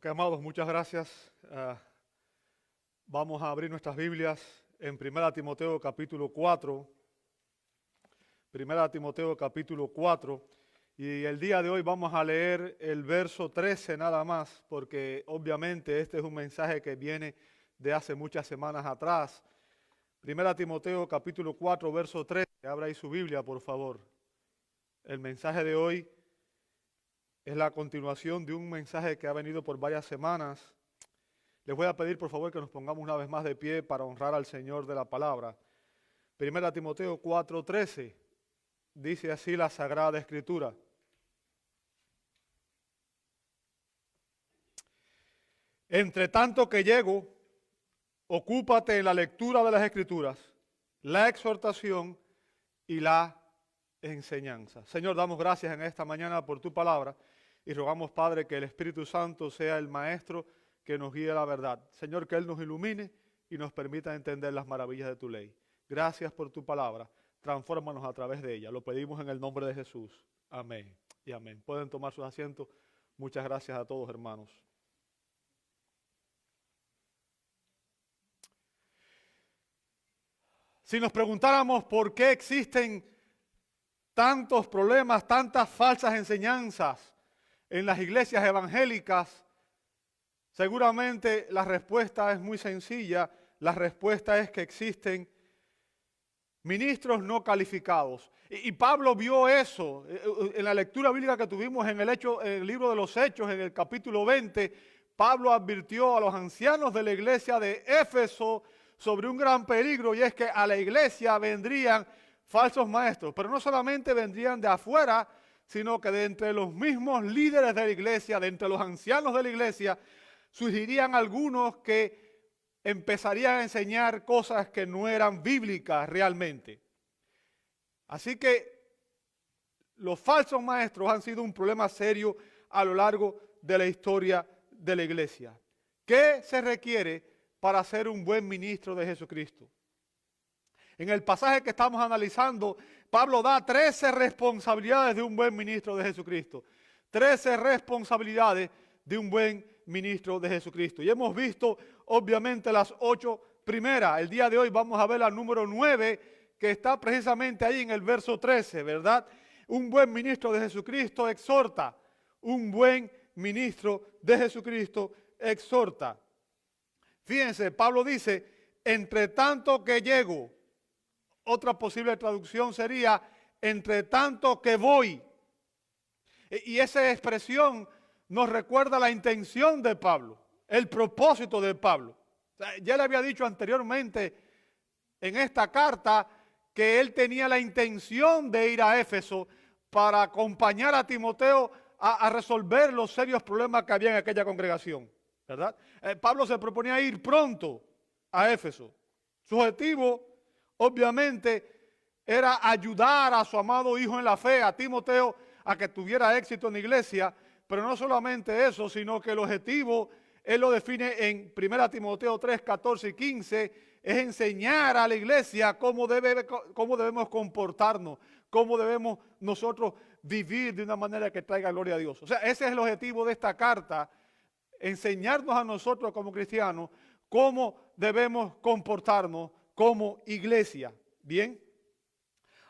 Ok, amados, muchas gracias. Vamos a abrir nuestras Biblias en 1 Timoteo capítulo 4. 1 Timoteo capítulo 4. Y el día de hoy vamos a leer el verso 13 nada más, porque obviamente este es un mensaje que viene de hace muchas semanas atrás. 1 Timoteo capítulo 4, verso 13. Abra ahí su Biblia, por favor. El mensaje de hoy es la continuación de un mensaje que ha venido por varias semanas. Les voy a pedir por favor que nos pongamos una vez más de pie para honrar al Señor de la palabra. 1 Timoteo 4:13 dice así la Sagrada Escritura. Entre tanto que llego, ocúpate en la lectura de las Escrituras, la exhortación y la enseñanza. Señor, damos gracias en esta mañana por tu palabra y rogamos, Padre, que el Espíritu Santo sea el maestro que nos guíe a la verdad. Señor, que Él nos ilumine y nos permita entender las maravillas de tu ley. Gracias por tu palabra. Transfórmanos a través de ella. Lo pedimos en el nombre de Jesús. Amén y amén. Pueden tomar sus asientos. Muchas gracias a todos, hermanos. Si nos preguntáramos por qué existen tantos problemas, tantas falsas enseñanzas en las iglesias evangélicas, seguramente la respuesta es muy sencilla. La respuesta es que existen ministros no calificados. Y Pablo vio eso en la lectura bíblica que tuvimos en el libro de los Hechos, en el capítulo 20. Pablo advirtió a los ancianos de la iglesia de Éfeso sobre un gran peligro, y es que a la iglesia vendrían falsos maestros, pero no solamente vendrían de afuera, sino que de entre los mismos líderes de la iglesia, de entre los ancianos de la iglesia, surgirían algunos que empezarían a enseñar cosas que no eran bíblicas realmente. Así que los falsos maestros han sido un problema serio a lo largo de la historia de la iglesia. ¿Qué se requiere para ser un buen ministro de Jesucristo? En el pasaje que estamos analizando, Pablo da 13 responsabilidades de un buen ministro de Jesucristo. 13 responsabilidades de un buen ministro de Jesucristo. Y hemos visto obviamente las 8 primeras. El día de hoy vamos a ver la número 9, que está precisamente ahí en el verso 13, ¿verdad? Un buen ministro de Jesucristo exhorta. Un buen ministro de Jesucristo exhorta. Fíjense, Pablo dice, entre tanto que llego. Otra posible traducción sería, entre tanto que voy. Y esa expresión nos recuerda la intención de Pablo, el propósito de Pablo. O sea, ya le había dicho anteriormente en esta carta que él tenía la intención de ir a Éfeso para acompañar a Timoteo a resolver los serios problemas que había en aquella congregación, ¿verdad? Pablo se proponía ir pronto a Éfeso. Su objetivo, obviamente, era ayudar a su amado hijo en la fe, a Timoteo, a que tuviera éxito en la iglesia. Pero no solamente eso, sino que el objetivo, él lo define en 1 Timoteo 3, 14 y 15, es enseñar a la iglesia cómo debemos comportarnos, cómo debemos nosotros vivir de una manera que traiga gloria a Dios. O sea, ese es el objetivo de esta carta, enseñarnos a nosotros como cristianos cómo debemos comportarnos como iglesia. ¿Bien?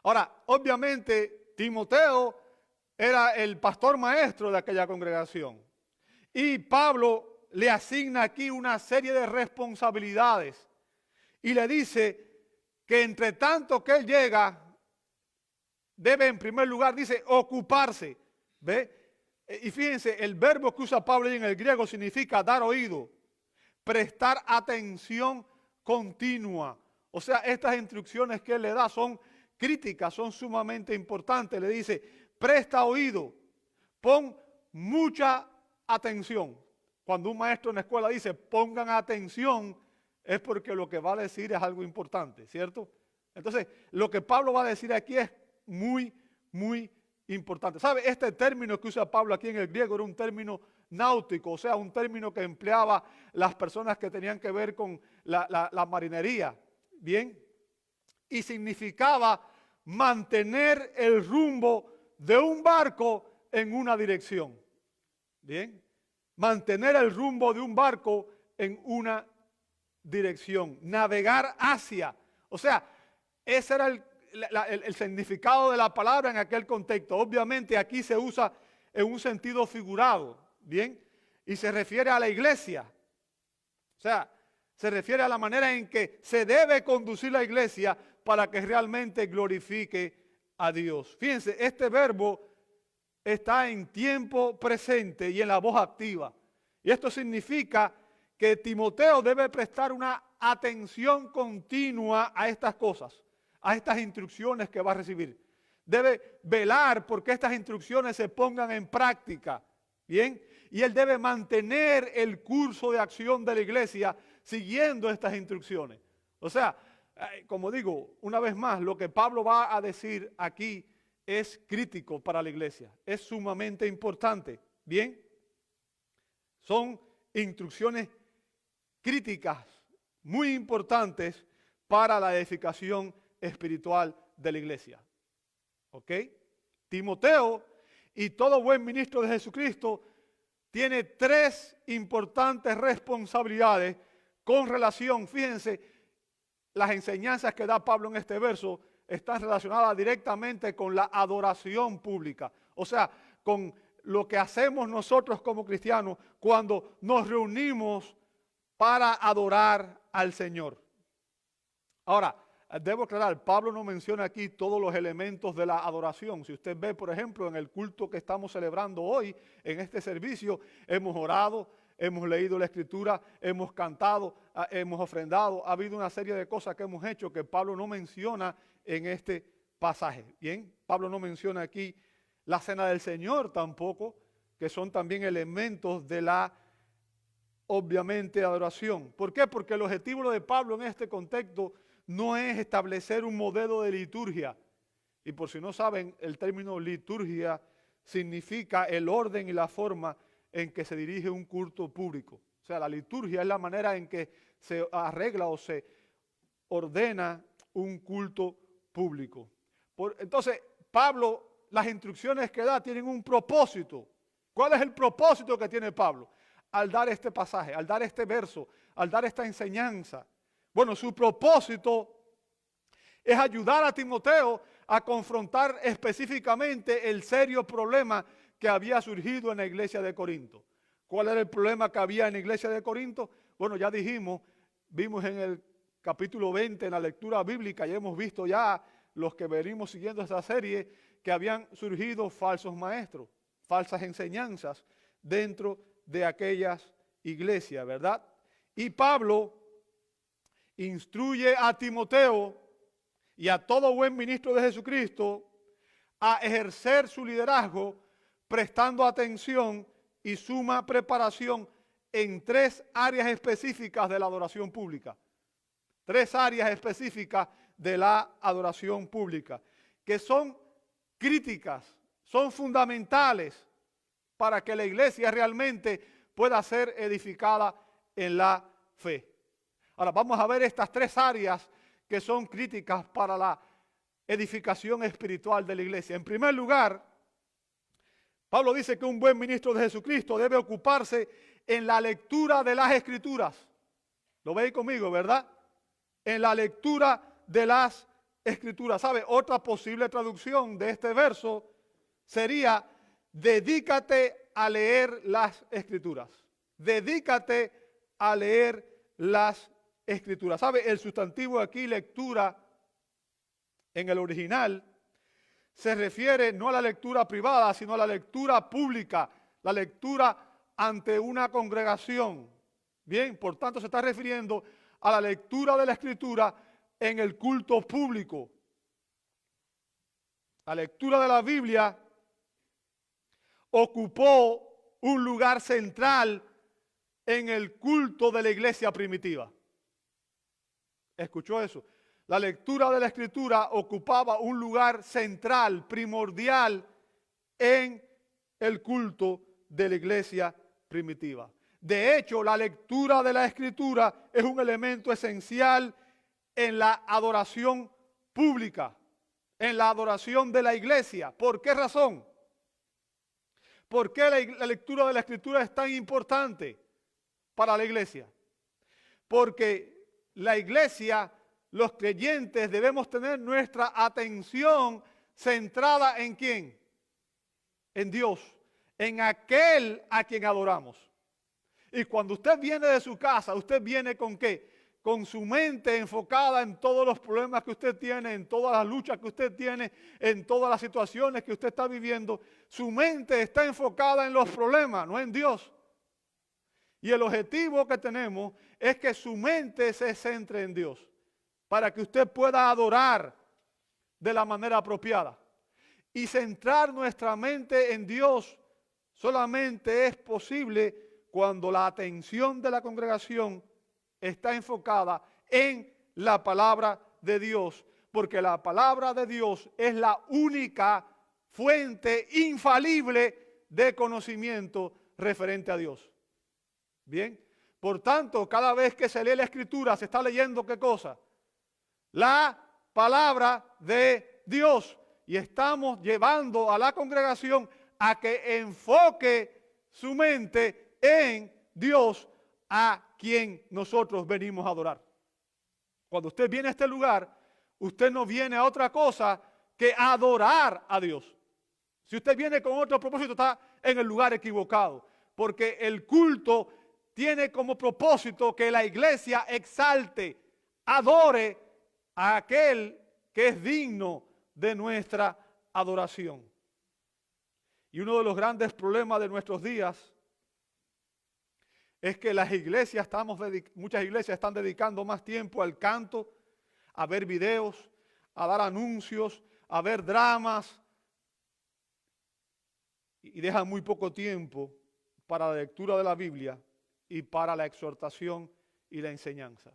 Ahora, obviamente, Timoteo era el pastor maestro de aquella congregación. Y Pablo le asigna aquí una serie de responsabilidades. Y le dice que entre tanto que él llega, debe en primer lugar, dice, ocuparse. ¿Ve? Y fíjense, el verbo que usa Pablo en el griego significa dar oído, prestar atención continua. O sea, estas instrucciones que él le da son críticas, son sumamente importantes. Le dice, presta oído, pon mucha atención. Cuando un maestro en la escuela dice, pongan atención, es porque lo que va a decir es algo importante, ¿cierto? Entonces, lo que Pablo va a decir aquí es muy, muy importante. ¿Sabe? Este término que usa Pablo aquí en el griego era un término náutico, o sea, un término que empleaba las personas que tenían que ver con la marinería, ¿bien? Y significaba mantener el rumbo de un barco en una dirección, ¿bien? mantener el rumbo de un barco en una dirección, navegar hacia. O sea, ese era el significado de la palabra en aquel contexto. Obviamente aquí se usa en un sentido figurado, ¿bien? Y se refiere a la iglesia. O sea, se refiere a la manera en que se debe conducir la iglesia para que realmente glorifique a Dios. Fíjense, este verbo está en tiempo presente y en la voz activa. Y esto significa que Timoteo debe prestar una atención continua a estas cosas, a estas instrucciones que va a recibir. Debe velar porque estas instrucciones se pongan en práctica, ¿bien? Y él debe mantener el curso de acción de la iglesia siguiendo estas instrucciones. O sea, como digo, una vez más, lo que Pablo va a decir aquí es crítico para la iglesia, es sumamente importante, ¿bien? Son instrucciones críticas muy importantes para la edificación espiritual de la iglesia. ¿Ok? Timoteo y todo buen ministro de Jesucristo tiene tres importantes responsabilidades con relación, fíjense, las enseñanzas que da Pablo en este verso están relacionadas directamente con la adoración pública. O sea, con lo que hacemos nosotros como cristianos cuando nos reunimos para adorar al Señor. Ahora, debo aclarar, Pablo no menciona aquí todos los elementos de la adoración. Si usted ve, por ejemplo, en el culto que estamos celebrando hoy, en este servicio, hemos orado, hemos leído la Escritura, hemos cantado, hemos ofrendado. Ha habido una serie de cosas que hemos hecho que Pablo no menciona en este pasaje. Bien, Pablo no menciona aquí la cena del Señor tampoco, que son también elementos de la, obviamente, adoración. ¿Por qué? Porque el objetivo de Pablo en este contexto no es establecer un modelo de liturgia. Y por si no saben, el término liturgia significa el orden y la forma en que se dirige un culto público. O sea, la liturgia es la manera en que se arregla o se ordena un culto público. Entonces, Pablo, las instrucciones que da tienen un propósito. ¿Cuál es el propósito que tiene Pablo al dar este pasaje, al dar este verso, al dar esta enseñanza? Bueno, su propósito es ayudar a Timoteo a confrontar específicamente el serio problema que había surgido en la iglesia de Corinto. ¿Cuál era el problema que había en la iglesia de Corinto? Bueno, ya dijimos, vimos en el capítulo 20 en la lectura bíblica y hemos visto ya los que venimos siguiendo esta serie que habían surgido falsos maestros, falsas enseñanzas dentro de aquellas iglesias, ¿verdad? Y Pablo instruye a Timoteo y a todo buen ministro de Jesucristo a ejercer su liderazgo prestando atención y suma preparación en tres áreas específicas de la adoración pública. Tres áreas específicas de la adoración pública, que son críticas, son fundamentales para que la iglesia realmente pueda ser edificada en la fe. Ahora vamos a ver estas tres áreas que son críticas para la edificación espiritual de la iglesia. En primer lugar, Pablo dice que un buen ministro de Jesucristo debe ocuparse en la lectura de las Escrituras. ¿Lo veis conmigo, verdad? En la lectura de las Escrituras. ¿Sabe? Otra posible traducción de este verso sería: dedícate a leer las Escrituras. Dedícate a leer las Escrituras. ¿Sabe? El sustantivo aquí, lectura, en el original, se refiere no a la lectura privada, sino a la lectura pública, la lectura ante una congregación. Bien, por tanto se está refiriendo a la lectura de la Escritura en el culto público. La lectura de la Biblia ocupó un lugar central en el culto de la iglesia primitiva. ¿Escuchó eso? La lectura de la Escritura ocupaba un lugar central, primordial, en el culto de la iglesia primitiva. De hecho, la lectura de la Escritura es un elemento esencial en la adoración pública, en la adoración de la iglesia. ¿Por qué razón? ¿Por qué la lectura de la Escritura es tan importante para la iglesia? Porque la iglesia, los creyentes, debemos tener nuestra atención centrada ¿en quién? En Dios, en aquel a quien adoramos. Y cuando usted viene de su casa, ¿usted viene con qué? Con su mente enfocada en todos los problemas que usted tiene, en todas las luchas que usted tiene, en todas las situaciones que usted está viviendo. Su mente está enfocada en los problemas, no en Dios. Y el objetivo que tenemos es que su mente se centre en Dios, para que usted pueda adorar de la manera apropiada. Y centrar nuestra mente en Dios solamente es posible cuando la atención de la congregación está enfocada en la palabra de Dios, porque la palabra de Dios es la única fuente infalible de conocimiento referente a Dios. Bien, por tanto, cada vez que se lee la Escritura, se está leyendo ¿qué cosa? La palabra de Dios. Y estamos llevando a la congregación a que enfoque su mente en Dios, a quien nosotros venimos a adorar. Cuando usted viene a este lugar, usted no viene a otra cosa que a adorar a Dios. Si usted viene con otro propósito, está en el lugar equivocado, porque el culto tiene como propósito que la iglesia exalte, adore a aquel que es digno de nuestra adoración. Y uno de los grandes problemas de nuestros días es que las iglesias, muchas iglesias están dedicando más tiempo al canto, a ver videos, a dar anuncios, a ver dramas, y dejan muy poco tiempo para la lectura de la Biblia y para la exhortación y la enseñanza.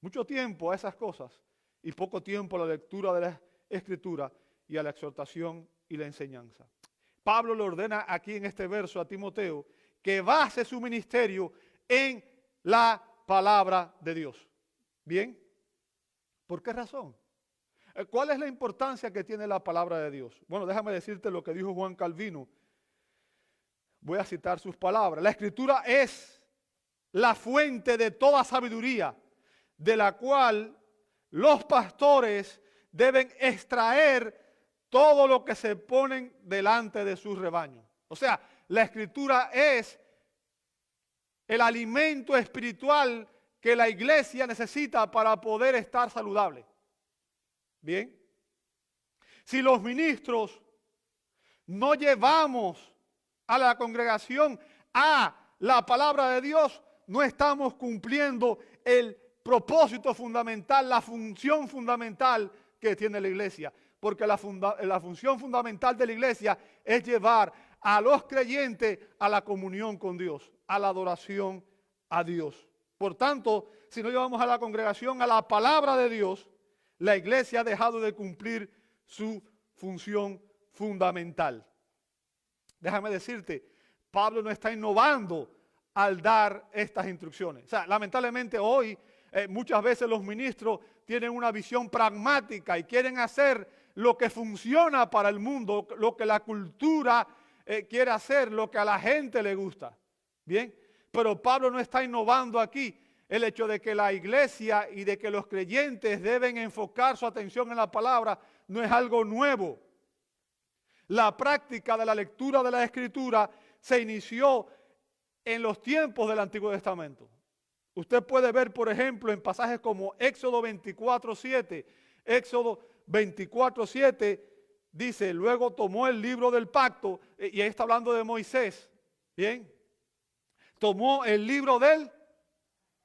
Mucho tiempo a esas cosas y poco tiempo a la lectura de la Escritura y a la exhortación y la enseñanza. Pablo le ordena aquí en este verso a Timoteo que base su ministerio en la palabra de Dios. ¿Bien? ¿Por qué razón? ¿Cuál es la importancia que tiene la palabra de Dios? Bueno, déjame decirte lo que dijo Juan Calvino. Voy a citar sus palabras. La Escritura es la fuente de toda sabiduría, de la cual los pastores deben extraer todo lo que se ponen delante de sus rebaños. O sea, la Escritura es el alimento espiritual que la iglesia necesita para poder estar saludable. Bien. Si los ministros no llevamos a la congregación a la palabra de Dios, no estamos cumpliendo el propósito fundamental, la función fundamental que tiene la iglesia. Porque la función fundamental de la iglesia es llevar a los creyentes a la comunión con Dios, a la adoración a Dios. Por tanto, si no llevamos a la congregación a la palabra de Dios, la iglesia ha dejado de cumplir su función fundamental. Déjame decirte, Pablo no está innovando al dar estas instrucciones. O sea, lamentablemente hoy muchas veces los ministros tienen una visión pragmática y quieren hacer lo que funciona para el mundo, lo que la cultura quiere hacer, lo que a la gente le gusta. Bien, pero Pablo no está innovando aquí. El hecho de que la iglesia y de que los creyentes deben enfocar su atención en la palabra no es algo nuevo. La práctica de la lectura de la Escritura se inició en los tiempos del Antiguo Testamento. Usted puede ver, por ejemplo, en pasajes como Éxodo 24:7. Éxodo 24:7 dice, luego tomó el libro del pacto, y ahí está hablando de Moisés. Bien, tomó el libro del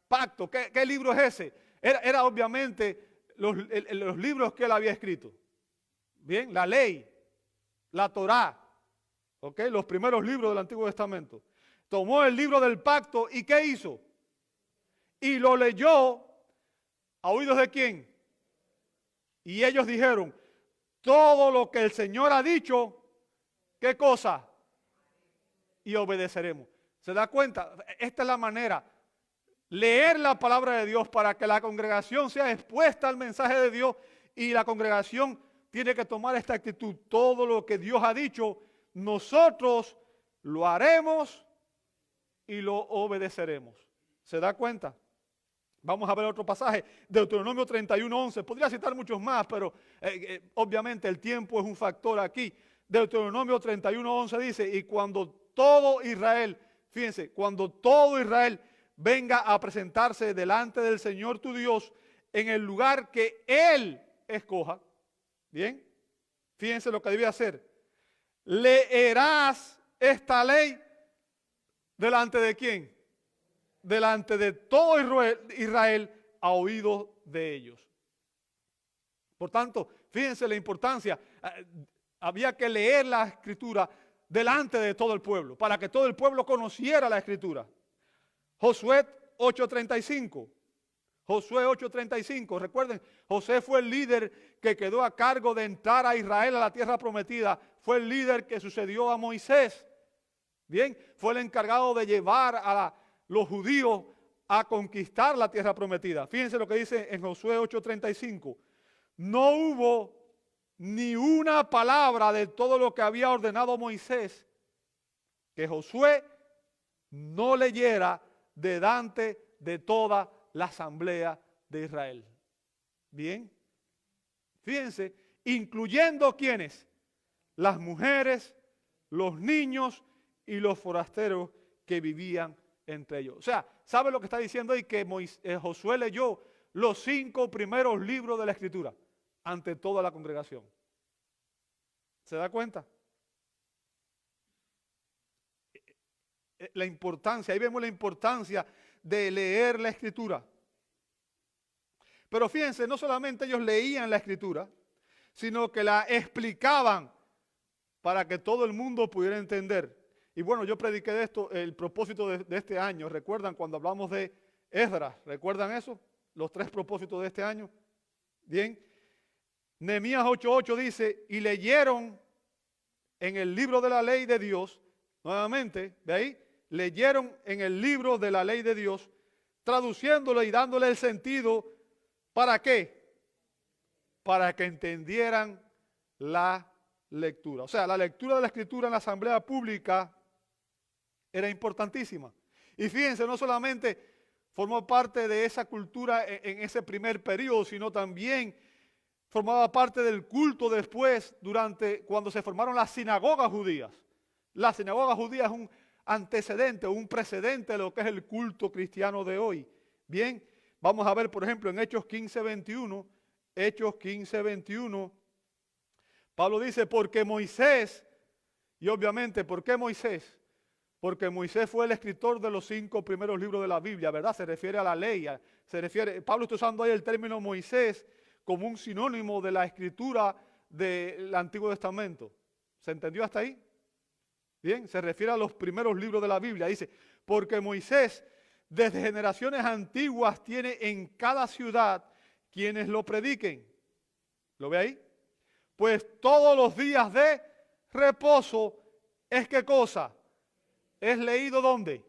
pacto. ¿Qué libro es ese? Era obviamente los libros que él había escrito. Bien, la ley, la Torá, ¿ok? Los primeros libros del Antiguo Testamento. Tomó el libro del pacto y ¿qué hizo? Y lo leyó a oídos de quién. Y ellos dijeron, todo lo que el Señor ha dicho, ¿qué cosa? Y obedeceremos. ¿Se da cuenta? Esta es la manera. Leer la palabra de Dios para que la congregación sea expuesta al mensaje de Dios y la congregación tiene que tomar esta actitud. Todo lo que Dios ha dicho, nosotros lo haremos y lo obedeceremos. ¿Se da cuenta? Vamos a ver otro pasaje, Deuteronomio 31:11. Podría citar muchos más, pero obviamente el tiempo es un factor aquí. Deuteronomio 31:11 dice, y cuando todo Israel, fíjense, cuando todo Israel venga a presentarse delante del Señor tu Dios en el lugar que Él escoja, bien, fíjense lo que debe hacer. Leerás esta ley delante de ¿quién? Delante de todo Israel a oídos de ellos. Por tanto, fíjense la importancia. Había que leer la Escritura delante de todo el pueblo, para que todo el pueblo conociera la Escritura. Josué 8:35. Josué 8:35. Recuerden, José fue el líder que quedó a cargo de entrar a Israel a la tierra prometida. Fue el líder que sucedió a Moisés. Bien, fue el encargado de llevar a los judíos a conquistar la tierra prometida. Fíjense lo que dice en Josué 8:35. No hubo ni una palabra de todo lo que había ordenado Moisés que Josué no leyera delante de toda la asamblea de Israel. Bien, fíjense, incluyendo ¿quiénes? Las mujeres, los niños y los forasteros que vivían entre ellos. O sea, ¿sabe lo que está diciendo ahí? Que Josué leyó los 5 primeros libros de la Escritura ante toda la congregación. ¿Se da cuenta? La importancia, ahí vemos la importancia de leer la Escritura. Pero fíjense, no solamente ellos leían la Escritura, sino que la explicaban para que todo el mundo pudiera entender. Y bueno, yo prediqué de esto, el propósito de este año. ¿Recuerdan cuando hablamos de Esdras? ¿Recuerdan eso? Los 3 propósitos de este año. Bien. Nehemías 8:8 dice, y leyeron en el libro de la ley de Dios, nuevamente, ¿de ahí? Leyeron en el libro de la ley de Dios, traduciéndolo y dándole el sentido, ¿para qué? Para que entendieran la lectura. O sea, la lectura de la Escritura en la asamblea pública era importantísima. Y fíjense, no solamente formó parte de esa cultura en ese primer periodo, sino también formaba parte del culto después, cuando se formaron las sinagogas judías. La sinagoga judía es un antecedente, un precedente de lo que es el culto cristiano de hoy. Bien, vamos a ver, por ejemplo, en Hechos 15:21, Hechos 15:21, Pablo dice, porque Moisés, y obviamente, ¿por qué Moisés? Porque Moisés fue el escritor de los 5 primeros libros de la Biblia, ¿verdad? Se refiere a la ley, Pablo está usando ahí el término Moisés como un sinónimo de la escritura del Antiguo Testamento. ¿Se entendió hasta ahí? Bien, se refiere a los primeros libros de la Biblia. Dice, porque Moisés desde generaciones antiguas tiene en cada ciudad quienes lo prediquen. ¿Lo ve ahí? Pues todos los días de reposo es ¿qué cosa? Es leído ¿dónde?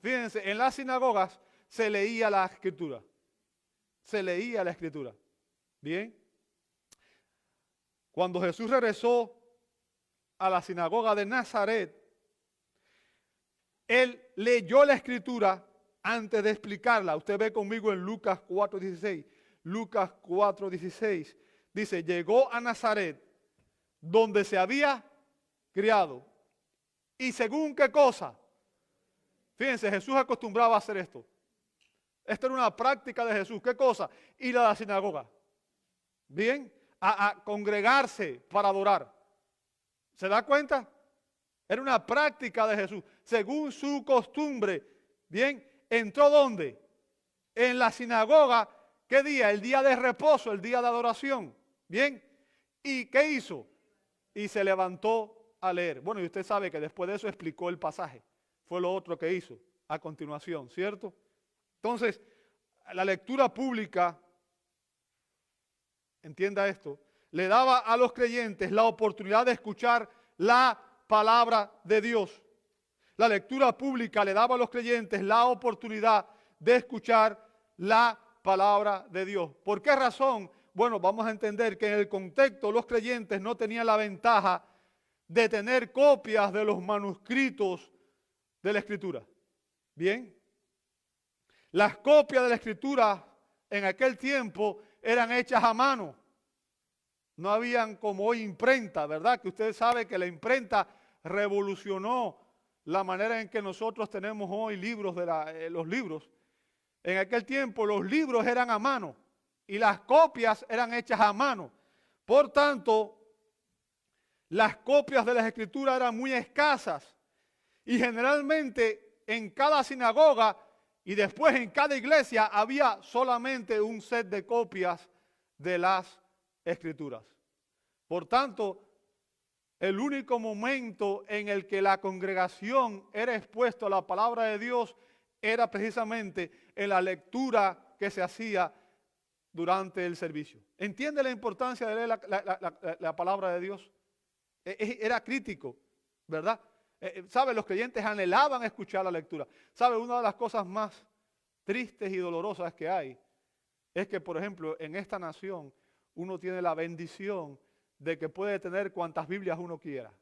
Fíjense, en las sinagogas se leía la Escritura. Se leía la Escritura. Bien. Cuando Jesús regresó a la sinagoga de Nazaret, Él leyó la Escritura antes de explicarla. Usted ve conmigo en Lucas 4:16. Lucas 4:16. Dice, llegó a Nazaret, donde se había criado. ¿Y según qué cosa? Fíjense, Jesús acostumbraba a hacer esto. Esta era una práctica de Jesús. ¿Qué cosa? Ir a la sinagoga. Bien, a congregarse para adorar. ¿Se da cuenta? Era una práctica de Jesús. Según su costumbre. Bien, ¿entró dónde? En la sinagoga. ¿Qué día? El día de reposo, el día de adoración. Bien, ¿y qué hizo? Y se levantó a leer. Bueno, y usted sabe que después de eso explicó el pasaje. Fue lo otro que hizo a continuación, ¿cierto? Entonces, la lectura pública, entienda esto, le daba a los creyentes la oportunidad de escuchar la palabra de Dios. La lectura pública le daba a los creyentes la oportunidad de escuchar la palabra de Dios. ¿Por qué razón? Bueno, vamos a entender que en el contexto los creyentes no tenían la ventaja de tener copias de los manuscritos de la Escritura. Bien, las copias de la Escritura en aquel tiempo eran hechas a mano. No habían como hoy imprenta, ¿verdad? Que usted sabe que la imprenta revolucionó la manera en que nosotros tenemos hoy libros los libros. En aquel tiempo los libros eran a mano y las copias eran hechas a mano. Por tanto, las copias de las Escrituras eran muy escasas y generalmente en cada sinagoga y después en cada iglesia había solamente un set de copias de las Escrituras. Por tanto, el único momento en el que la congregación era expuesta a la palabra de Dios era precisamente en la lectura que se hacía durante el servicio. ¿Entiende la importancia de leer la palabra de Dios? Era crítico, ¿verdad? ¿Sabe? Los creyentes anhelaban escuchar la lectura. ¿Sabe? Una de las cosas más tristes y dolorosas que hay es que, por ejemplo, en esta nación uno tiene la bendición de que puede tener cuantas Biblias uno quiera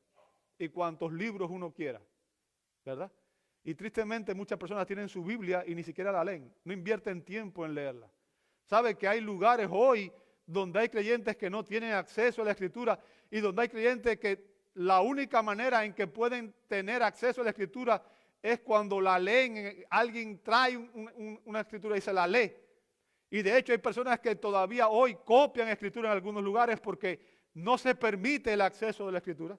y cuantos libros uno quiera, ¿verdad? Y tristemente muchas personas tienen su Biblia y ni siquiera la leen, no invierten tiempo en leerla. ¿Sabe que hay lugares hoy donde hay creyentes que no tienen acceso a la Escritura y donde hay creyentes que la única manera en que pueden tener acceso a la Escritura es cuando la leen, alguien trae una Escritura y se la lee? Y de hecho hay personas que todavía hoy copian Escritura en algunos lugares porque no se permite el acceso de la Escritura.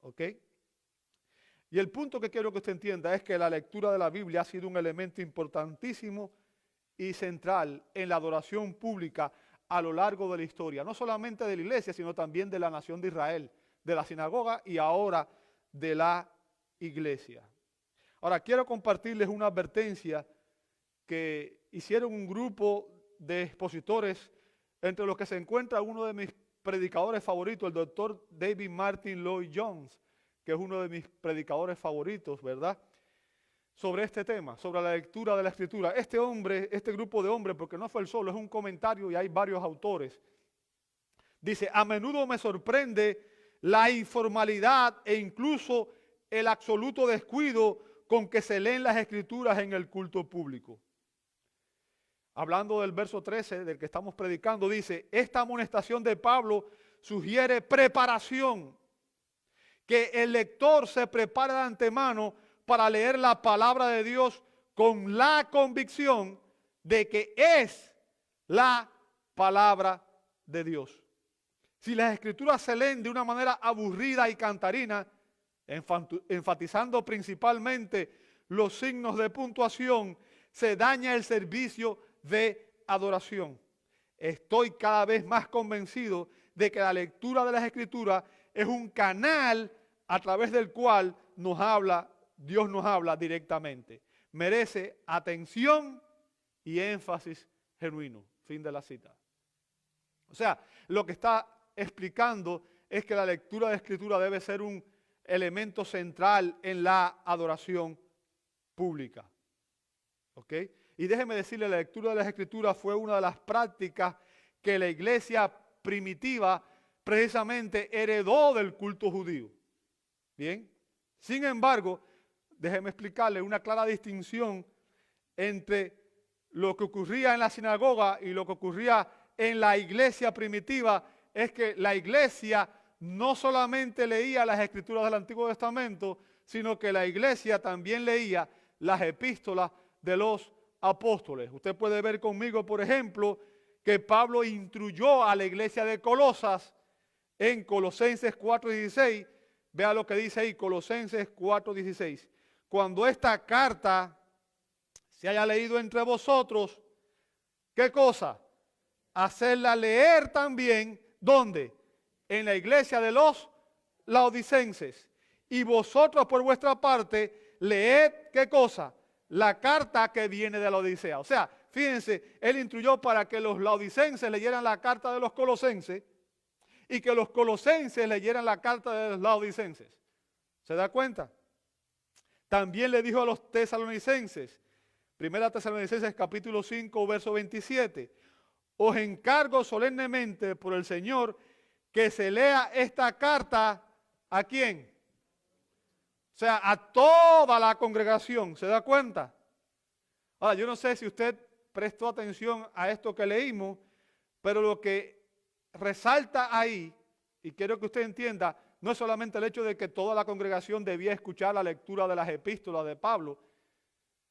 ¿Ok? Y el punto que quiero que usted entienda es que la lectura de la Biblia ha sido un elemento importantísimo y central en la adoración pública a lo largo de la historia, no solamente de la iglesia, sino también de la nación de Israel, de la sinagoga y ahora de la iglesia. Ahora, quiero compartirles una advertencia que hicieron un grupo de expositores, entre los que se encuentra uno de mis predicadores favoritos, el doctor David Martin Lloyd Jones, que es uno de mis predicadores favoritos, ¿verdad?, sobre este tema, sobre la lectura de la Escritura. Este hombre, este grupo de hombres, porque no fue el solo, es un comentario y hay varios autores, dice: a menudo me sorprende la informalidad e incluso el absoluto descuido con que se leen las Escrituras en el culto público. Hablando del verso 13 del que estamos predicando, dice: esta amonestación de Pablo sugiere preparación, que el lector se prepare de antemano para leer la palabra de Dios con la convicción de que es la palabra de Dios. Si las Escrituras se leen de una manera aburrida y cantarina, enfatizando principalmente los signos de puntuación, se daña el servicio de adoración. Estoy cada vez más convencido de que la lectura de las Escrituras es un canal a través del cual Dios nos habla directamente. Merece atención y énfasis genuino. Fin de la cita. O sea, lo que está explicando es que la lectura de la Escritura debe ser un elemento central en la adoración pública. ¿Ok? Y déjeme decirle, la lectura de las Escrituras fue una de las prácticas que la iglesia primitiva precisamente heredó del culto judío. Bien, sin embargo, déjeme explicarle una clara distinción entre lo que ocurría en la sinagoga y lo que ocurría en la iglesia primitiva. Es que la iglesia no solamente leía las Escrituras del Antiguo Testamento, sino que la iglesia también leía las epístolas de los apóstoles. Usted puede ver conmigo, por ejemplo, que Pablo instruyó a la iglesia de Colosas en Colosenses 4:16. Vea lo que dice ahí, Colosenses 4:16. Cuando esta carta se haya leído entre vosotros, ¿qué cosa? Hacerla leer también, ¿dónde? En la iglesia de los laodicenses. Y vosotros por vuestra parte, leed, ¿qué cosa? La carta que viene de la Odisea. O sea, fíjense, él instruyó para que los laodicenses leyeran la carta de los colosenses y que los colosenses leyeran la carta de los laodicenses. ¿Se da cuenta? También le dijo a los tesalonicenses, 1 Tesalonicenses capítulo 5, verso 27, os encargo solemnemente por el Señor que se lea esta carta, ¿a quién? O sea, a toda la congregación, ¿se da cuenta? Ahora, yo no sé si usted prestó atención a esto que leímos, pero lo que resalta ahí, y quiero que usted entienda, no es solamente el hecho de que toda la congregación debía escuchar la lectura de las epístolas de Pablo,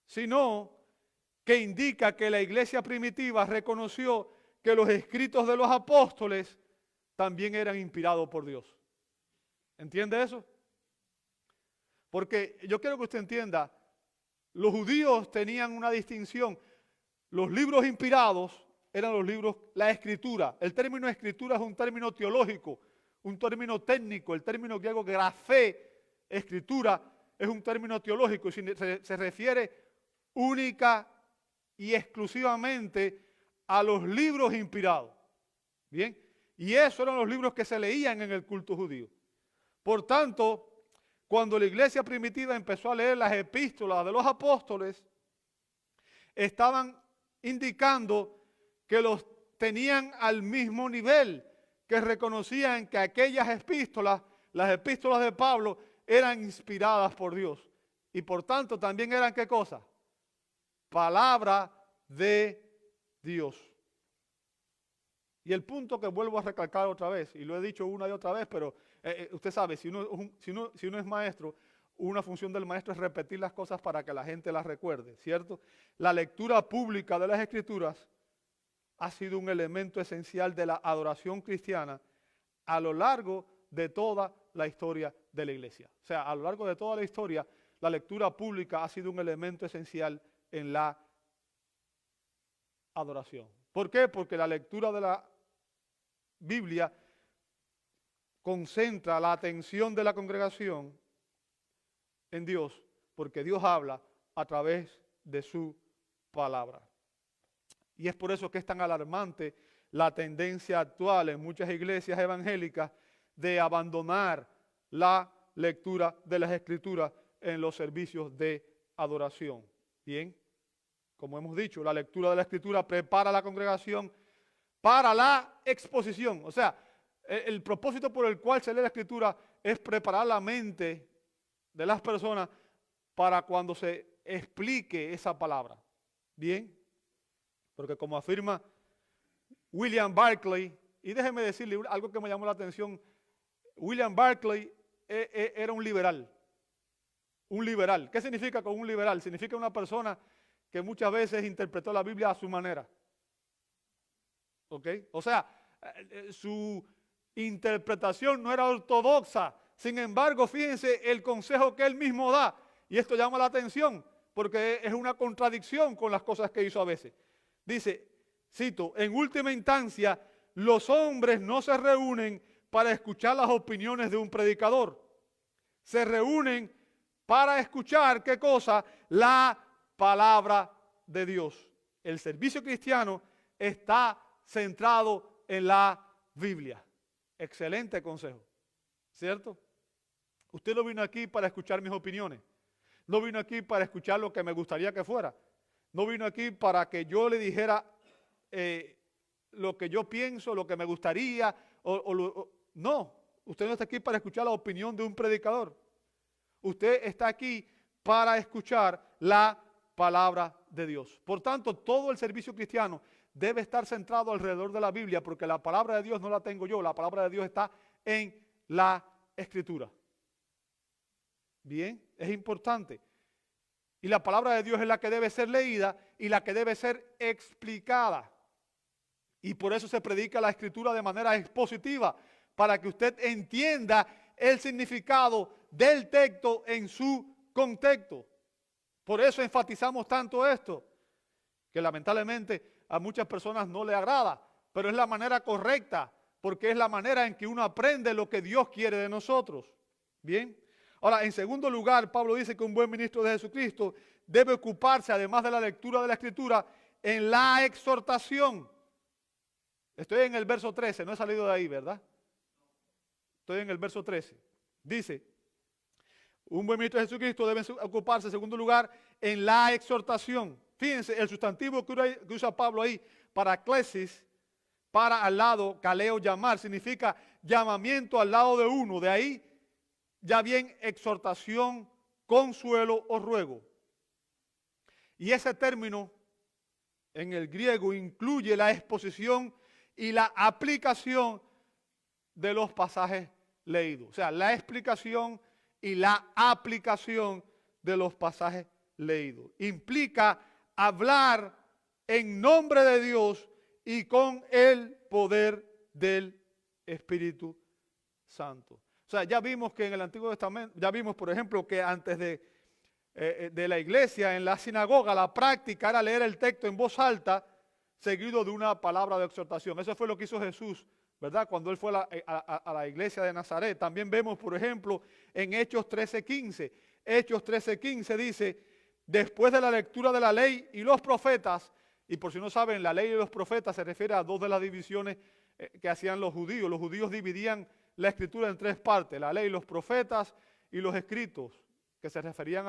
sino que indica que la iglesia primitiva reconoció que los escritos de los apóstoles también eran inspirados por Dios. ¿Entiende eso? Porque yo quiero que usted entienda, los judíos tenían una distinción. Los libros inspirados eran los libros, la escritura. El término escritura es un término teológico, un término técnico. El término griego grafé, escritura, es un término teológico. Se refiere única y exclusivamente a los libros inspirados. Bien, y esos eran los libros que se leían en el culto judío. Por tanto, cuando la iglesia primitiva empezó a leer las epístolas de los apóstoles, estaban indicando que los tenían al mismo nivel, que reconocían que aquellas epístolas, las epístolas de Pablo, eran inspiradas por Dios. Y por tanto también eran, ¿qué cosa? Palabra de Dios. Y el punto que vuelvo a recalcar otra vez, y lo he dicho una y otra vez, pero usted sabe, si uno es maestro, una función del maestro es repetir las cosas para que la gente las recuerde, ¿cierto? La lectura pública de las Escrituras ha sido un elemento esencial de la adoración cristiana a lo largo de toda la historia de la iglesia. O sea, a lo largo de toda la historia, la lectura pública ha sido un elemento esencial en la adoración. ¿Por qué? Porque la lectura de la Biblia concentra la atención de la congregación en Dios, porque Dios habla a través de su palabra. Y es por eso que es tan alarmante la tendencia actual en muchas iglesias evangélicas de abandonar la lectura de las Escrituras en los servicios de adoración. Bien, como hemos dicho, la lectura de la Escritura prepara a la congregación para la exposición. O sea, el propósito por el cual se lee la Escritura es preparar la mente de las personas para cuando se explique esa palabra. Bien, porque como afirma William Barclay, y déjeme decirle algo que me llamó la atención, William Barclay era un liberal. Un liberal. ¿Qué significa con un liberal? Significa una persona que muchas veces interpretó la Biblia a su manera. ¿Ok? O sea, su interpretación no era ortodoxa. Sin embargo, fíjense el consejo que él mismo da. Y esto llama la atención porque es una contradicción con las cosas que hizo a veces. Dice, cito, en última instancia, los hombres no se reúnen para escuchar las opiniones de un predicador. Se reúnen para escuchar, ¿qué cosa? La palabra de Dios. El servicio cristiano está centrado en la Biblia. Excelente consejo, ¿cierto? Usted no vino aquí para escuchar mis opiniones. No vino aquí para escuchar lo que me gustaría que fuera. No vino aquí para que yo le dijera lo que yo pienso, lo que me gustaría. No, usted no está aquí para escuchar la opinión de un predicador. Usted está aquí para escuchar la palabra de Dios. Por tanto, todo el servicio cristiano debe estar centrado alrededor de la Biblia, porque la palabra de Dios no la tengo yo, la palabra de Dios está en la Escritura. Bien, es importante. Y la palabra de Dios es la que debe ser leída y la que debe ser explicada. Y por eso se predica la Escritura de manera expositiva, para que usted entienda el significado del texto en su contexto. Por eso enfatizamos tanto esto, que lamentablemente a muchas personas no le agrada, pero es la manera correcta, porque es la manera en que uno aprende lo que Dios quiere de nosotros. Bien. Ahora, en segundo lugar, Pablo dice que un buen ministro de Jesucristo debe ocuparse, además de la lectura de la Escritura, en la exhortación. Estoy en el verso 13, no he salido de ahí, ¿verdad? Estoy en el verso 13. Dice, un buen ministro de Jesucristo debe ocuparse, en segundo lugar, en la exhortación. Fíjense, el sustantivo que usa Pablo ahí para clesis, para al lado, caleo, llamar, significa llamamiento al lado de uno. De ahí ya bien exhortación, consuelo o ruego. Y ese término en el griego incluye la exposición y la aplicación de los pasajes leídos. O sea, la explicación y la aplicación de los pasajes leídos. Implica hablar en nombre de Dios y con el poder del Espíritu Santo. O sea, ya vimos que en el Antiguo Testamento, ya vimos, por ejemplo, que antes de la iglesia, en la sinagoga, la práctica era leer el texto en voz alta, seguido de una palabra de exhortación. Eso fue lo que hizo Jesús, ¿verdad? Cuando él fue a la iglesia de Nazaret. También vemos, por ejemplo, en Hechos 13:15. Hechos 13:15 dice, después de la lectura de la ley y los profetas, y por si no saben, la ley y los profetas se refiere a dos de las divisiones que hacían los judíos. Los judíos dividían la escritura en tres partes, la ley, los profetas y los escritos, que se referían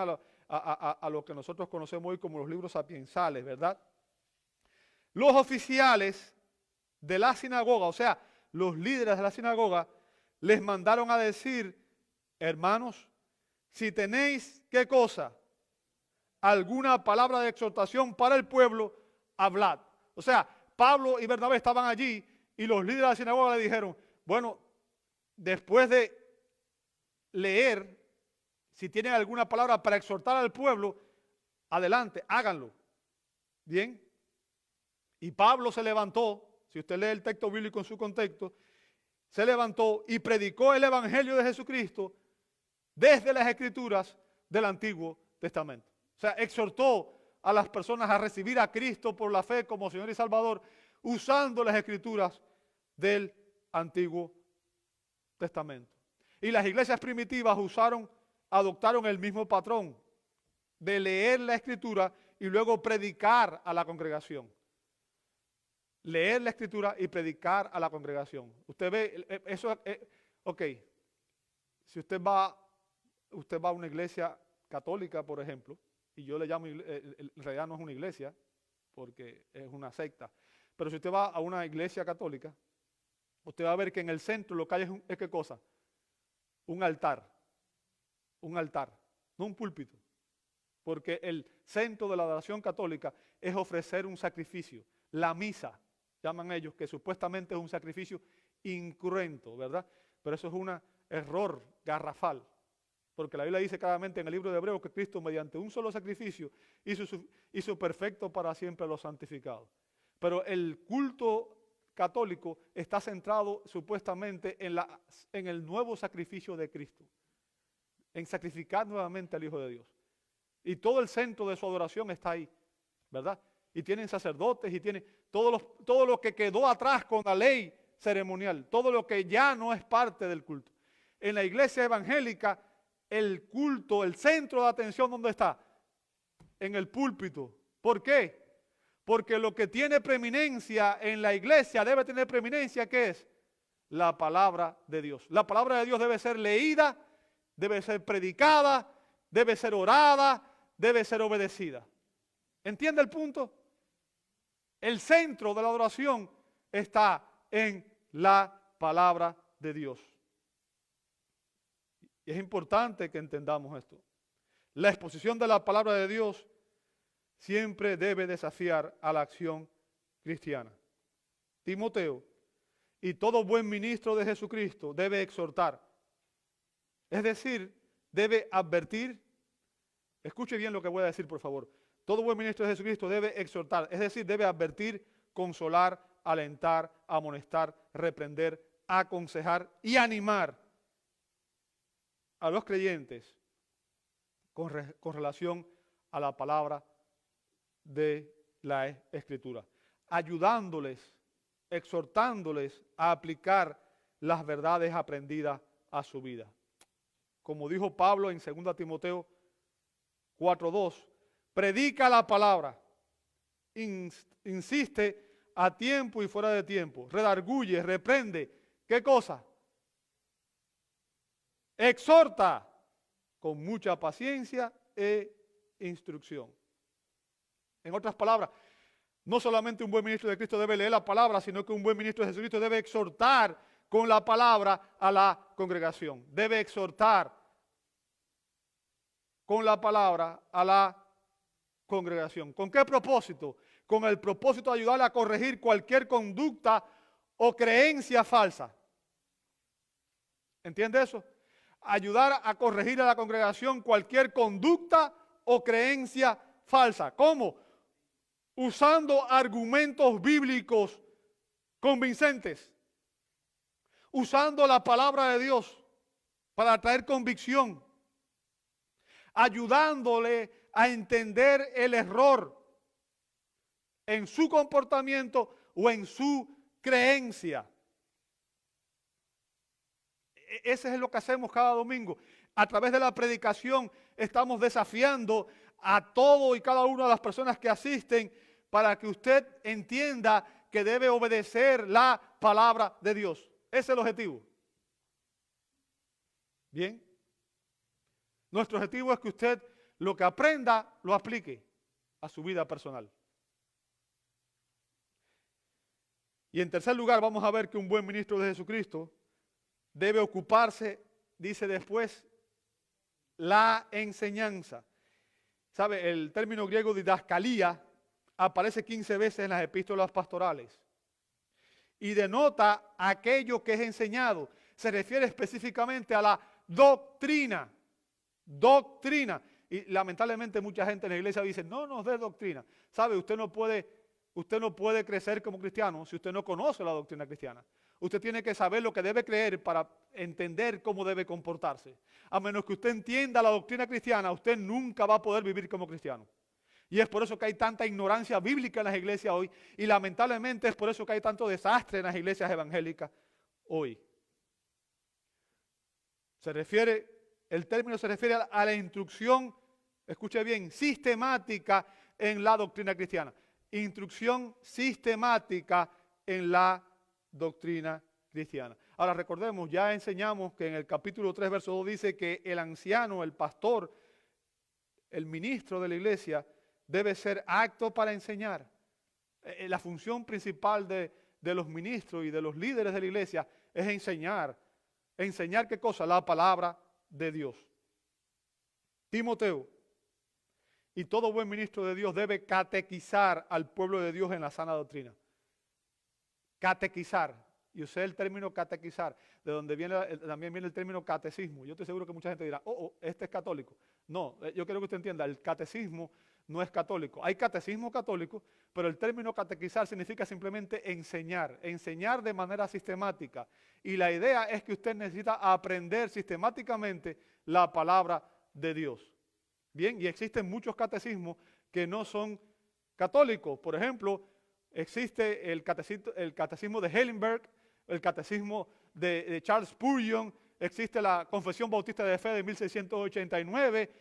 a lo que nosotros conocemos hoy como los libros sapiensales, ¿verdad? Los oficiales de la sinagoga, o sea, los líderes de la sinagoga, les mandaron a decir, hermanos, si tenéis, ¿qué cosa? Alguna palabra de exhortación para el pueblo, hablad. O sea, Pablo y Bernabé estaban allí y los líderes de la sinagoga le dijeron, bueno, después de leer, si tienen alguna palabra para exhortar al pueblo, adelante, háganlo. Bien. Y Pablo se levantó, si usted lee el texto bíblico en su contexto, se levantó y predicó el evangelio de Jesucristo desde las escrituras del Antiguo Testamento. O sea, exhortó a las personas a recibir a Cristo por la fe como Señor y Salvador, usando las escrituras del Antiguo Testamento. Y las iglesias primitivas adoptaron el mismo patrón de leer la escritura y luego predicar a la congregación. Leer la escritura y predicar a la congregación. Usted ve, eso es, ok, si usted va a una iglesia católica, por ejemplo, y yo le llamo, en realidad no es una iglesia, porque es una secta, pero si usted va a una iglesia católica, usted va a ver que en el centro lo que hay es ¿qué cosa? Un altar, no un púlpito, porque el centro de la adoración católica es ofrecer un sacrificio, la misa, llaman ellos, que supuestamente es un sacrificio incruento, ¿verdad? Pero eso es un error garrafal, porque la Biblia dice claramente en el libro de Hebreos que Cristo mediante un solo sacrificio hizo perfecto para siempre a los santificados. Pero el culto católico está centrado supuestamente en el nuevo sacrificio de Cristo, en sacrificar nuevamente al Hijo de Dios. Y todo el centro de su adoración está ahí, ¿verdad? Y tienen sacerdotes y tienen todo lo que quedó atrás con la ley ceremonial, todo lo que ya no es parte del culto. En la iglesia evangélica, el culto, el centro de atención, ¿dónde está? En el púlpito. ¿Por qué? Porque lo que tiene preeminencia en la iglesia debe tener preeminencia, ¿qué es? La palabra de Dios. La palabra de Dios debe ser leída, debe ser predicada, debe ser orada, debe ser obedecida. ¿Entiende el punto? El centro de la adoración está en la palabra de Dios. Y es importante que entendamos esto. La exposición de la palabra de Dios siempre debe desafiar a la acción cristiana. Timoteo, y todo buen ministro de Jesucristo debe exhortar. Es decir, debe advertir. Escuche bien lo que voy a decir, por favor. Todo buen ministro de Jesucristo debe exhortar, es decir, debe advertir, consolar, alentar, amonestar, reprender, aconsejar y animar a los creyentes con relación a la palabra de la Escritura, ayudándoles, exhortándoles a aplicar las verdades aprendidas a su vida. Como dijo Pablo en 2 Timoteo 4:2, predica la palabra, insiste a tiempo y fuera de tiempo, redarguye, reprende. ¿Qué cosa? Exhorta con mucha paciencia e instrucción. En otras palabras, no solamente un buen ministro de Cristo debe leer la palabra, sino que un buen ministro de Jesucristo debe exhortar con la palabra a la congregación. Debe exhortar con la palabra a la congregación. ¿Con qué propósito? Con el propósito de ayudarle a corregir cualquier conducta o creencia falsa. ¿Entiende eso? Ayudar a corregir a la congregación cualquier conducta o creencia falsa. ¿Cómo? Usando argumentos bíblicos convincentes. Usando la palabra de Dios para traer convicción. Ayudándole a entender el error en su comportamiento o en su creencia. Ese es lo que hacemos cada domingo. A través de la predicación estamos desafiando a todo y cada una de las personas que asisten para que usted entienda que debe obedecer la palabra de Dios. Ese es el objetivo. Bien. Nuestro objetivo es que usted lo que aprenda lo aplique a su vida personal. Y en tercer lugar vamos a ver que un buen ministro de Jesucristo debe ocuparse, dice después, la enseñanza. ¿Sabe? El término griego didascalía aparece 15 veces en las epístolas pastorales. Y denota aquello que es enseñado. Se refiere específicamente a la doctrina. Doctrina. Y lamentablemente mucha gente en la iglesia dice, no nos dé doctrina. ¿Sabe? Usted no puede crecer como cristiano si usted no conoce la doctrina cristiana. Usted tiene que saber lo que debe creer para entender cómo debe comportarse. A menos que usted entienda la doctrina cristiana, usted nunca va a poder vivir como cristiano. Y es por eso que hay tanta ignorancia bíblica en las iglesias hoy. Y lamentablemente es por eso que hay tanto desastre en las iglesias evangélicas hoy. El término se refiere a la instrucción, escuche bien, sistemática en la doctrina cristiana. Instrucción sistemática en la doctrina cristiana. Ahora recordemos, ya enseñamos que en el capítulo 3, verso 2 dice que el anciano, el pastor, el ministro de la iglesia debe ser apto para enseñar. La función principal de los ministros y de los líderes de la iglesia es enseñar. ¿Enseñar qué cosa? La palabra de Dios. Timoteo, y todo buen ministro de Dios debe catequizar al pueblo de Dios en la sana doctrina. Catequizar. Y usé el término catequizar, de donde también viene el término catecismo. Yo estoy seguro que mucha gente dirá, este es católico. No, yo quiero que usted entienda, el catecismo no es católico. Hay catecismo católico, pero el término catequizar significa simplemente enseñar. Enseñar de manera sistemática. Y la idea es que usted necesita aprender sistemáticamente la palabra de Dios. Bien, y existen muchos catecismos que no son católicos. Por ejemplo, existe el catecismo de Heidelberg, el catecismo de Charles Spurgeon, existe la Confesión Bautista de Fe de 1689,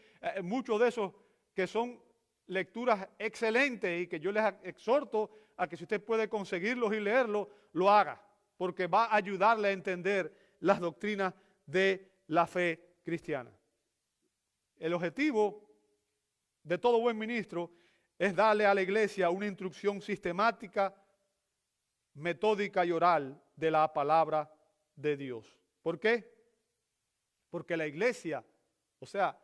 muchos de esos que son lecturas excelentes y que yo les exhorto a que si usted puede conseguirlos y leerlos, lo haga, porque va a ayudarle a entender las doctrinas de la fe cristiana. El objetivo de todo buen ministro es darle a la iglesia una instrucción sistemática, metódica y oral de la palabra de Dios. ¿Por qué? Porque la iglesia, o sea,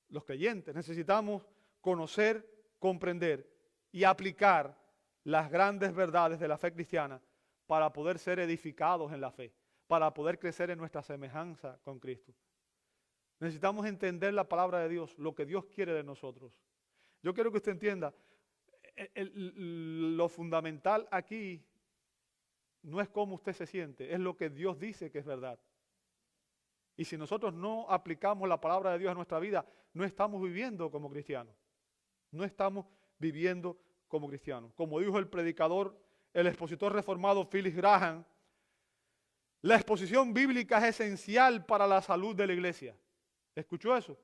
los creyentes, necesitamos conocer, comprender y aplicar las grandes verdades de la fe cristiana para poder ser edificados en la fe, para poder crecer en nuestra semejanza con Cristo. Necesitamos entender la palabra de Dios, lo que Dios quiere de nosotros. Yo quiero que usted entienda, lo fundamental aquí no es cómo usted se siente, es lo que Dios dice que es verdad. Y si nosotros no aplicamos la palabra de Dios a nuestra vida, no estamos viviendo como cristianos. No estamos viviendo como cristianos. Como dijo el predicador, el expositor reformado Philip Graham, la exposición bíblica es esencial para la salud de la iglesia. ¿Escuchó eso?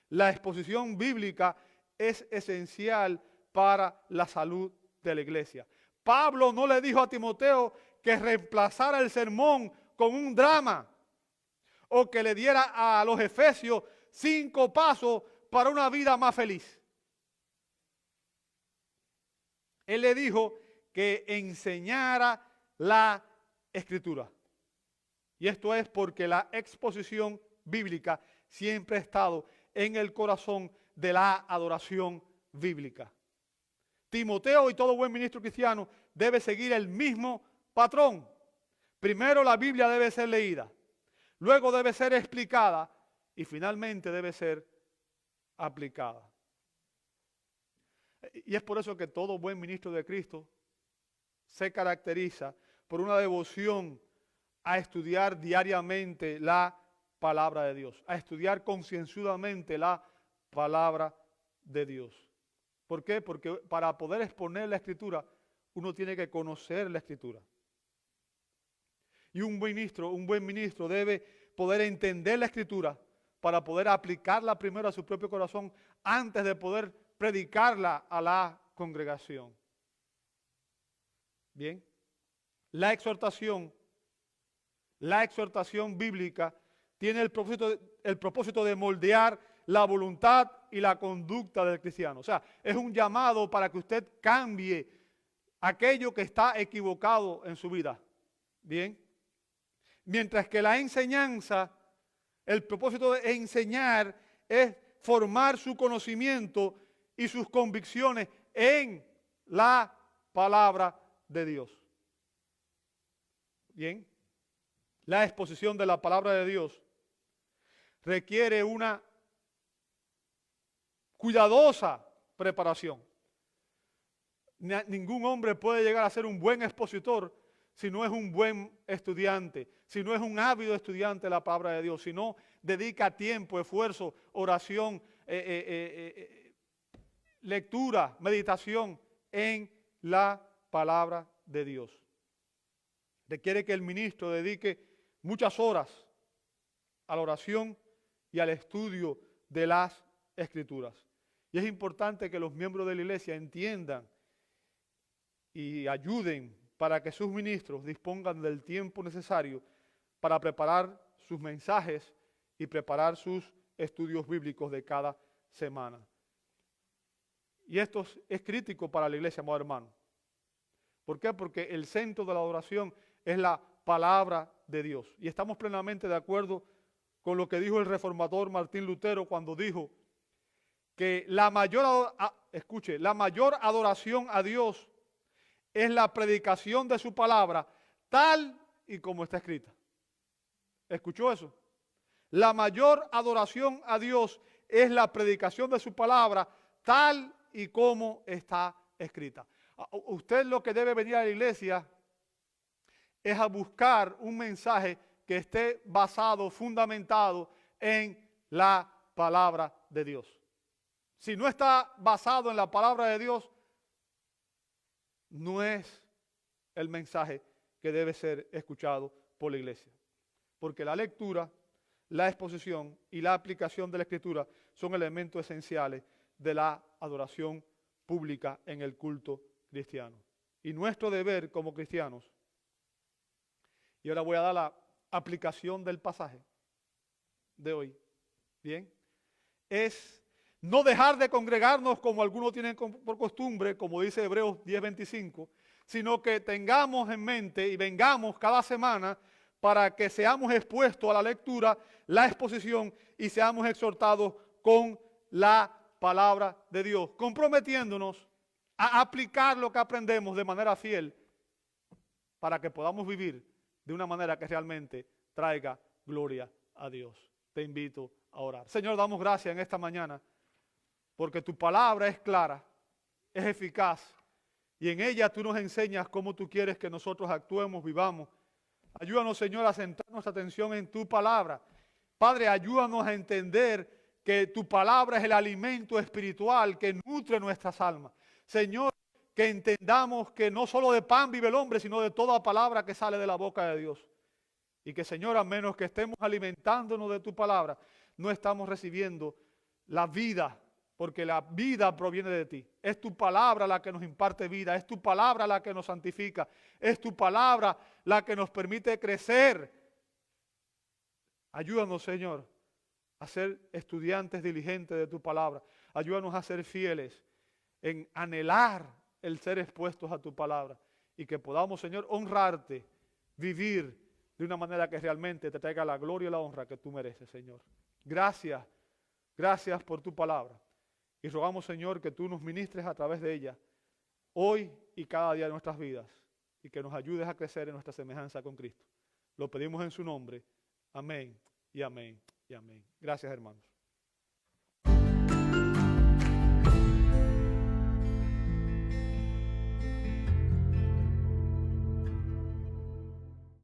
La exposición bíblica es esencial para la salud de la iglesia. Pablo no le dijo a Timoteo que reemplazara el sermón con un drama o que le diera a los efesios 5 pasos para una vida más feliz. Él le dijo que enseñara la Escritura. Y esto es porque la exposición bíblica siempre ha estado en el corazón de la adoración bíblica. Timoteo y todo buen ministro cristiano debe seguir el mismo patrón. Primero la Biblia debe ser leída, luego debe ser explicada y finalmente debe ser aplicada. Y es por eso que todo buen ministro de Cristo se caracteriza por una devoción a estudiar diariamente la palabra de Dios, a estudiar concienzudamente la palabra de Dios. ¿Por qué? Porque para poder exponer la Escritura, uno tiene que conocer la Escritura. Y un buen ministro debe poder entender la Escritura para poder aplicarla primero a su propio corazón antes de poder predicarla a la congregación. Bien, la exhortación bíblica tiene el propósito de moldear la voluntad y la conducta del cristiano. O sea, es un llamado para que usted cambie aquello que está equivocado en su vida. Bien, mientras que la enseñanza, el propósito de enseñar es formar su conocimiento y sus convicciones en la palabra de Dios. Bien, la exposición de la palabra de Dios requiere una cuidadosa preparación. Ningún hombre puede llegar a ser un buen expositor si no es un buen estudiante, si no es un ávido estudiante de la palabra de Dios, si no dedica tiempo, esfuerzo, oración, lectura, meditación en la palabra de Dios. Requiere que el ministro dedique muchas horas a la oración y al estudio de las Escrituras. Y es importante que los miembros de la iglesia entiendan y ayuden para que sus ministros dispongan del tiempo necesario para preparar sus mensajes y preparar sus estudios bíblicos de cada semana. Y esto es crítico para la iglesia, amado hermano. ¿Por qué? Porque el centro de la adoración es la palabra de Dios. Y estamos plenamente de acuerdo con lo que dijo el reformador Martín Lutero cuando dijo que la mayor adoración a Dios es la predicación de su palabra tal y como está escrita. ¿Escuchó eso? La mayor adoración a Dios es la predicación de su palabra tal y como está escrita. Usted lo que debe venir a la iglesia es a buscar un mensaje que esté basado, fundamentado en la palabra de Dios. Si no está basado en la palabra de Dios, no es el mensaje que debe ser escuchado por la iglesia. Porque la lectura, la exposición y la aplicación de la Escritura son elementos esenciales de la adoración pública en el culto cristiano. Y nuestro deber como cristianos, y ahora voy a dar la aplicación del pasaje de hoy, ¿bien? Es no dejar de congregarnos como algunos tienen por costumbre, como dice Hebreos 10:25, sino que tengamos en mente y vengamos cada semana para que seamos expuestos a la lectura, la exposición y seamos exhortados con la palabra de Dios, comprometiéndonos a aplicar lo que aprendemos de manera fiel para que podamos vivir de una manera que realmente traiga gloria a Dios. Te invito a orar. Señor, damos gracias en esta mañana porque tu palabra es clara, es eficaz y en ella tú nos enseñas cómo tú quieres que nosotros actuemos, vivamos. Ayúdanos, Señor, a centrar nuestra atención en tu palabra. Padre, ayúdanos a entender que tu palabra es el alimento espiritual que nutre nuestras almas. Señor, que entendamos que no solo de pan vive el hombre, sino de toda palabra que sale de la boca de Dios. Y que, Señor, a menos que estemos alimentándonos de tu palabra, no estamos recibiendo la vida, porque la vida proviene de ti. Es tu palabra la que nos imparte vida, es tu palabra la que nos santifica, es tu palabra la que nos permite crecer. Ayúdanos, Señor, a ser estudiantes diligentes de tu palabra. Ayúdanos a ser fieles en anhelar el ser expuestos a tu palabra y que podamos, Señor, honrarte, vivir de una manera que realmente te traiga la gloria y la honra que tú mereces, Señor. Gracias, gracias por tu palabra. Y rogamos, Señor, que tú nos ministres a través de ella, hoy y cada día de nuestras vidas, y que nos ayudes a crecer en nuestra semejanza con Cristo. Lo pedimos en su nombre. Amén y amén y amén. Gracias, hermanos.